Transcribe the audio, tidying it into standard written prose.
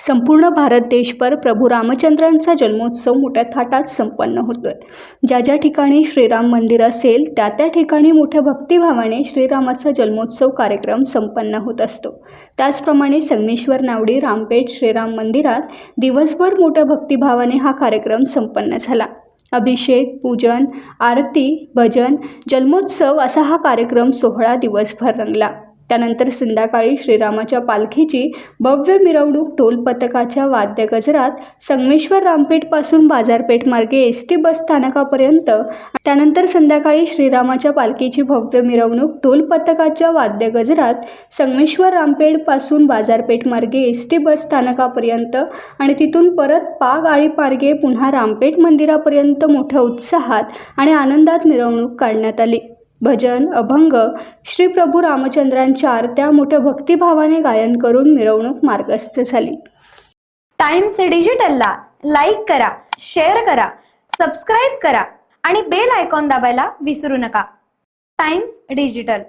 संपूर्ण भारत देशभर प्रभू रामचंद्रांचा जन्मोत्सव मोठ्या थाटात संपन्न होतोय। ज्या ज्या ठिकाणी श्रीराम मंदिर असेल त्या त्या ठिकाणी मोठ्या भक्तिभावाने श्रीरामाचा जन्मोत्सव कार्यक्रम संपन्न होत असतो। त्याचप्रमाणे संगमेश्वर नावडी रामपेठ श्रीराम मंदिरात दिवसभर मोठ्या भक्तिभावाने हा कार्यक्रम संपन्न झाला। अभिषेक, पूजन, आरती, भजन, जन्मोत्सव असा हा कार्यक्रम सोहळा दिवसभर रंगला। त्यानंतर संध्याकाळी श्रीरामाच्या पालखीची भव्य मिरवणूक ढोल पथकाच्या वाद्य गजरात संगमेश्वर रामपेठपासून बाजारपेठ मार्गे एसटी बस स्थानकापर्यंत, त्यानंतर संध्याकाळी श्रीरामाच्या पालखीची भव्य मिरवणूक ढोल पथकाच्या वाद्य गजरात संगमेश्वर रामपेठपासून बाजारपेठ मार्गे एसटी बस स्थानकापर्यंत आणि तिथून परत पाग आळीपारगे पुन्हा रामपेठ मंदिरापर्यंत मोठ्या उत्साहात आणि आनंदात मिरवणूक काढण्यात आली। भजन, अभंग, श्री प्रभू रामचंद्रांच्या आरत्या मोठ्या भक्तिभावाने गायन करून मिरवणूक मार्गस्थ झाली। टाइम्स डिजिटलला लाईक करा, शेअर करा, सबस्क्राईब करा आणि बेल आयकॉन दाबायला विसरू नका। Times digital.